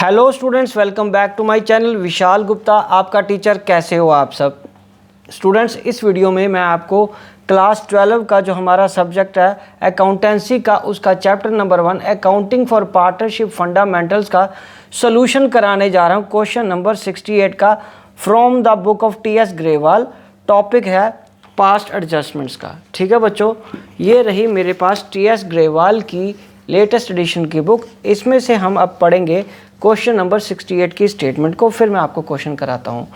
Hello students, welcome back to my channel. Vishal Gupta आपका teacher. कैसे हो आप सब स्टूडेंट्स? इस वीडियो में मैं आपको क्लास 12 का जो हमारा सब्जेक्ट है अकाउंटेंसी का, उसका chapter number 1 accounting for partnership fundamentals का सॉल्यूशन कराने जा रहा हूं। क्वेश्चन नंबर 68 का from the book of T.S.. Grewal. Topic है पास्ट एडजस्टमेंट्स का। ठीक है बच्चों, ये रही मेरे पास टी.एस. ग्रेवाल की लेटेस्ट एडिशन की बुक। इसमें से हम अब पढ़ेंगे क्वेश्चन नंबर 68 की स्टेटमेंट को, फिर मैं आपको क्वेश्चन कराता हूँ।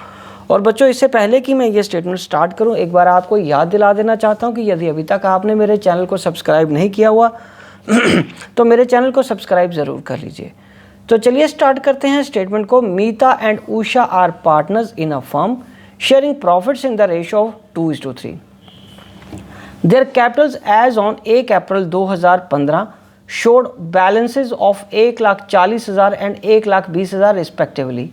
और बच्चों, इससे पहले कि मैं ये स्टेटमेंट स्टार्ट करूँ, एक बार आपको याद दिला देना चाहता हूँ कि यदि अभी तक आपने मेरे चैनल को सब्सक्राइब नहीं किया हुआ तो मेरे चैनल को सब्सक्राइब ज़रूर कर लीजिए। तो चलिए स्टार्ट करते हैं स्टेटमेंट को। Meeta and Usha are partners in a firm sharing profits in the ratio of 2:3। Their capitals as on 1 April 2015 showed balances of 1,40,000 and 1,20,000 respectively.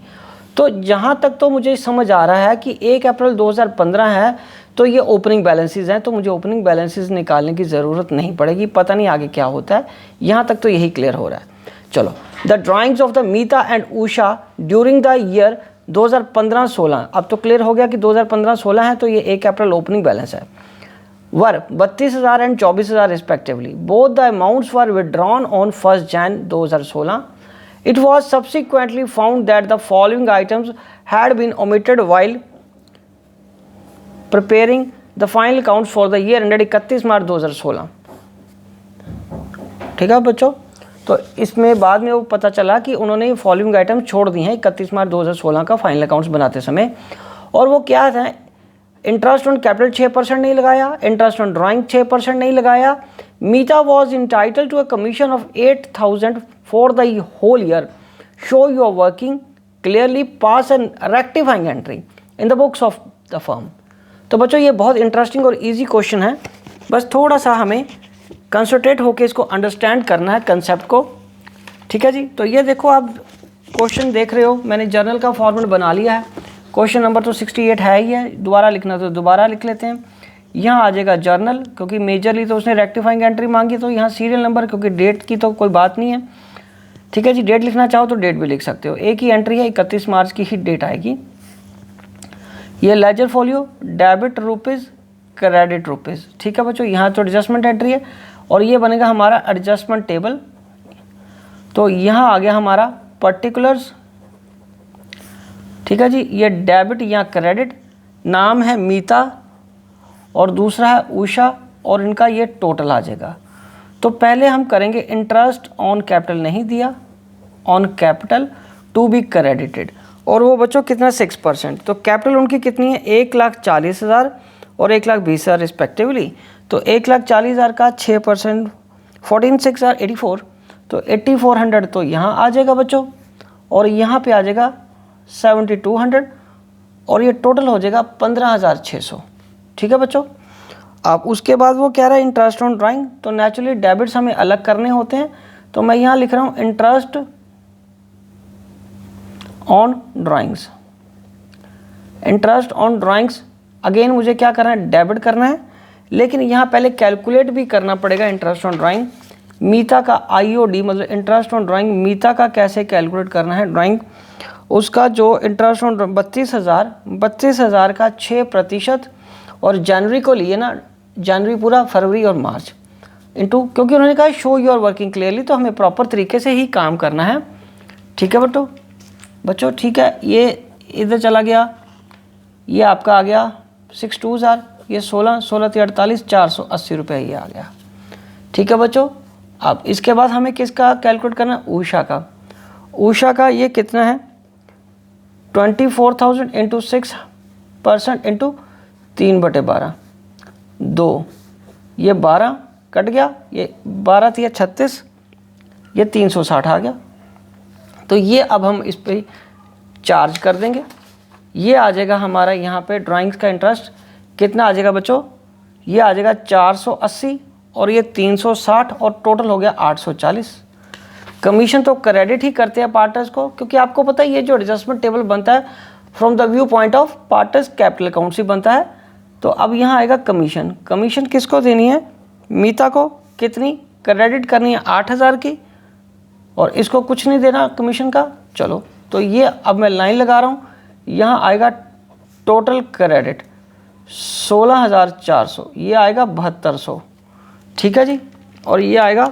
तो जहाँ तक तो मुझे समझ आ रहा है कि 1 अप्रैल 2015 है तो ये ओपनिंग बैलेंसेस हैं, तो मुझे ओपनिंग बैलेंसेस निकालने की ज़रूरत नहीं पड़ेगी। पता नहीं आगे क्या होता है, यहाँ तक तो यही क्लियर हो रहा है। चलो, the drawings of the Meeta and Usha during the year 2015-16। अब तो क्लियर हो गया कि 2015-16 है तो ये 1 अप्रैल ओपनिंग बैलेंस है। वर 32,000 and 24,000 respectively. Both the amounts were withdrawn on 1 January 2016। It was subsequently found that the following items had been omitted while preparing the final accounts for the year ended 31 मार्च 2016। ठीक है बच्चों, तो इसमें बाद में वो पता चला कि उन्होंने ये फॉलोइंग आइटम छोड़ दी हैं 31 मार्च 2016 का फाइनल अकाउंट्स बनाते समय। और वो क्या था? इंटरेस्ट ऑन कैपिटल 6% नहीं लगाया, इंटरेस्ट ऑन ड्राइंग 6% नहीं लगाया। Meeta was entitled to a commission of 8,000 for the whole year. Show your working clearly, pass and rectifying entry in the books of the firm. तो बच्चों, ये बहुत इंटरेस्टिंग और easy question है, बस थोड़ा सा हमें कंसंट्रेट होकर इसको अंडरस्टैंड करना है कंसेप्ट को। ठीक है जी, तो ये देखो आप क्वेश्चन देख रहे हो, मैंने जर्नल का फॉर्मेट बना लिया है। क्वेश्चन नंबर तो 68 है ही है, दोबारा लिखना तो दोबारा लिख लेते हैं। यहाँ आ जाएगा जर्नल, क्योंकि मेजरली तो उसने रेक्टिफाइंग एंट्री मांगी, तो यहाँ सीरियल नंबर, क्योंकि डेट की तो कोई बात नहीं है। ठीक है जी, डेट लिखना चाहो तो डेट भी लिख सकते हो। एक ही एंट्री है, 31 मार्च की ही डेट आएगी। ये ledger folio, debit rupees, credit rupees. ठीक है बच्चों, यहाँ तो एडजस्टमेंट एंट्री है और ये बनेगा हमारा एडजस्टमेंट टेबल। तो यहाँ आ गया हमारा पर्टिकुलर्स। ठीक है जी, ये डेबिट या क्रेडिट, नाम है मीता और दूसरा है उषा, और इनका ये टोटल आ जाएगा। तो पहले हम करेंगे इंटरेस्ट ऑन कैपिटल नहीं दिया, on capital to be credited, और वो बच्चों कितना 6%। तो कैपिटल उनकी कितनी है? 1,40,000 और 1,20,000 रिस्पेक्टिवली। तो 1,40,000 का 6%, 14,6 are 84, तो 8,400 तो यहाँ आ जाएगा बच्चों, और यहाँ पे आ जाएगा 7,200, और ये टोटल हो जाएगा 15,600। ठीक है बच्चों, अब उसके बाद वो कह रहा है इंटरेस्ट ऑन ड्राइंग, तो नेचुरली डेबिट्स हमें अलग करने होते हैं, तो मैं यहाँ लिख रहा हूँ interest on drawings. Interest on drawings again मुझे क्या करना है? डेबिट करना है, लेकिन यहाँ पहले कैलकुलेट भी करना पड़ेगा इंटरेस्ट ऑन ड्राइंग। मीता का IOD मतलब इंटरेस्ट ऑन ड्राइंग, मीता का कैसे कैलकुलेट करना है ड्राइंग, उसका जो इंटरेस्ट ऑन 32,000 का 6%, और जनवरी को लिए ना, जनवरी पूरा, फरवरी और मार्च इनटू, क्योंकि उन्होंने कहा शो योर वर्किंग क्लियरली, तो हमें प्रॉपर तरीके से ही काम करना है। ठीक है बच्चों, ठीक है, ये इधर चला गया, ये आपका आ गया 6,2,000, ये 16 × 48 480 रुपये ये आ गया। ठीक है बच्चों, अब इसके बाद हमें किसका कैलकुलेट करना है? उषा का। उषा का ये कितना है? 24,000 इंटू 6% इंटू 3/12, 2, ये 12 कट गया, ये 12 थी 36, ये 360 आ गया। तो ये अब हम इस पर चार्ज कर देंगे। ये आ जाएगा हमारा यहाँ पे ड्राइंग्स का इंटरेस्ट कितना आ जाएगा बच्चों? ये आ जाएगा 480, और ये 360, और टोटल हो गया 840। कमीशन तो क्रेडिट ही करते हैं पार्टनर्स को, क्योंकि आपको पता है ये जो एडजस्टमेंट टेबल बनता है from the view point of partners capital account से बनता है। तो अब यहाँ आएगा कमीशन। कमीशन किसको देनी है? मीता को। कितनी? क्रेडिट करनी है 8,000 की, और इसको कुछ नहीं देना कमीशन का, चलो तो ये अब मैं लाइन लगा रहा हूँ, यहाँ आएगा टोटल क्रेडिट 16,400, ये आएगा 7200, ठीक है जी। और ये आएगा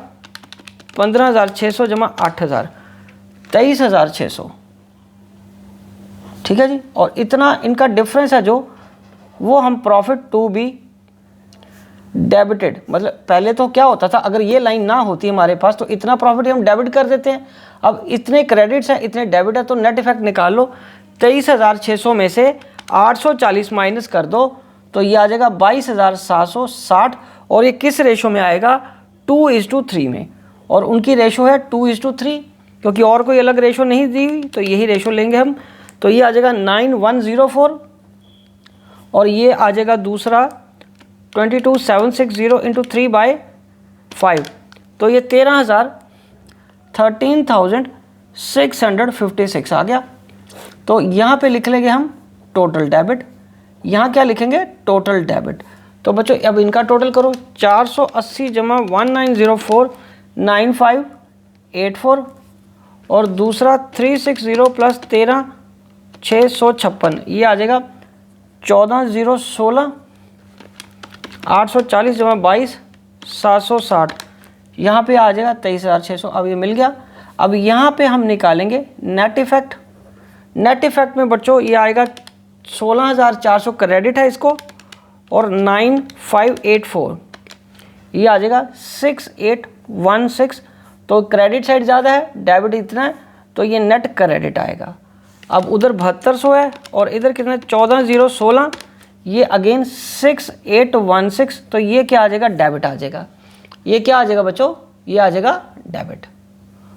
15,600 जमा 8,000, 23,600, ठीक है जी। और इतना इनका डिफरेंस है जो वो हम प्रॉफिट टू बी डेबिटेड, मतलब पहले तो क्या होता था, अगर ये लाइन ना होती हमारे पास तो इतना प्रॉफिट हम डेबिट कर देते हैं। अब इतने क्रेडिट्स हैं, इतने डेबिट है, तो नेट इफेक्ट निकाल लो। 23,600 में से 840 माइनस कर दो तो ये आ जाएगा 22,760। और ये किस रेशो में आएगा? 2:3 में। और उनकी रेशो है 2:3, क्योंकि और कोई अलग रेशो नहीं दी हुई, तो यही रेशो लेंगे हम। तो ये आ जाएगा 9104 और ये आ जाएगा दूसरा 22,760 इंटू 3/5, तो ये 13,656 आ गया। तो यहाँ पे लिख लेंगे हम टोटल डेबिट, यहाँ क्या लिखेंगे? Total debit. तो बच्चों अब इनका टोटल करो, 480 जमा 1904 9584 और दूसरा 360 प्लस 13 656, ये आ जाएगा 14,016 840 जमा 22 760, यहाँ पे आ जाएगा 23,600। अब ये मिल गया। अब यहाँ पे हम निकालेंगे नेट इफेक्ट। नेट इफेक्ट में बच्चों ये आएगा 16,400 क्रेडिट है इसको, और 9584, ये आ जाएगा 6816। तो क्रेडिट साइड ज़्यादा है, डेबिट इतना है, तो ये नेट क्रेडिट आएगा। अब उधर 7200 है और इधर कितना? 14,016, ये अगेन 6816, तो ये क्या आ जाएगा? डेबिट आ जाएगा। ये क्या आ जाएगा बच्चों? ये आ जाएगा डेबिट।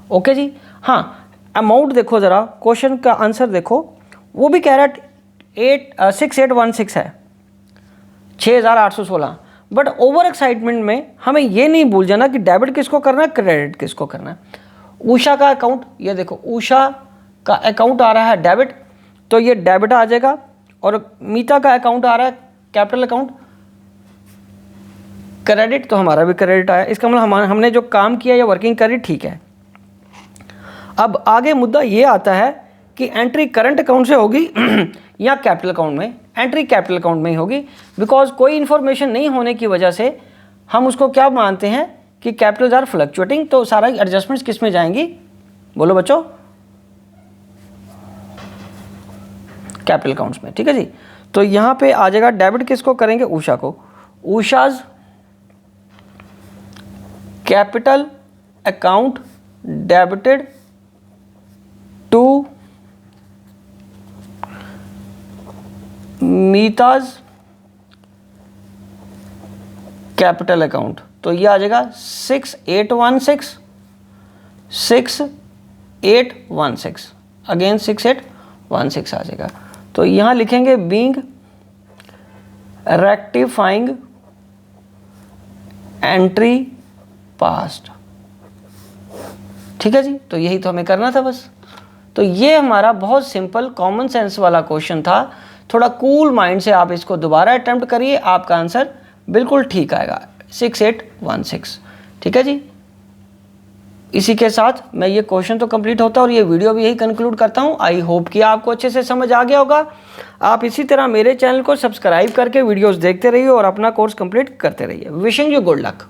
ओके जी। हाँ, अमाउंट देखो ज़रा, क्वेश्चन का आंसर देखो, वो भी कह रहा है 6816 है, 6,816। बट ओवर एक्साइटमेंट में हमें ये नहीं भूल जाना कि डेबिट किसको करना है, क्रेडिट किसको करना है। उषा का अकाउंट, ये देखो उषा का अकाउंट आ रहा है डेबिट, तो ये डेबिट आ जाएगा। और मीता का अकाउंट आ रहा है कैपिटल अकाउंट क्रेडिट, तो हमारा भी क्रेडिट आया। इसका मतलब हमने जो काम किया या वर्किंग करी, ठीक है। अब आगे मुद्दा ये आता है कि एंट्री करंट अकाउंट से होगी या कैपिटल अकाउंट में। एंट्री कैपिटल अकाउंट में ही होगी, बिकॉज कोई इन्फॉर्मेशन नहीं होने की वजह से हम उसको क्या मानते हैं कि कैपिटल्स आर फ्लक्चुएटिंग, तो सारा एडजस्टमेंट्स किस में जाएंगी? बोलो बच्चों, कैपिटल अकाउंट्स में, ठीक है जी। तो यहाँ पे आ जाएगा डेबिट किसको करेंगे? उषा को। Usha's capital account debited to Meeta's capital account, तो ये आ जाएगा 6816 अगेन 6816 आ जाएगा। तो यहाँ लिखेंगे बीइंग रेक्टिफाइंग एंट्री पास्ट, ठीक है जी। तो यही तो हमें करना था बस। तो ये हमारा बहुत सिंपल कॉमन सेंस वाला क्वेश्चन था। थोड़ा कूल माइंड से आप इसको दोबारा अटेम्प्ट करिए, आपका आंसर बिल्कुल ठीक आएगा, 6816, ठीक है जी। इसी के साथ मैं ये क्वेश्चन तो कंप्लीट होता है और ये वीडियो भी यही कंक्लूड करता हूँ। आई होप कि आपको अच्छे से समझ आ गया होगा। आप इसी तरह मेरे चैनल को सब्सक्राइब करके वीडियोस देखते रहिए और अपना कोर्स कंप्लीट करते रहिए। Wishing you good luck.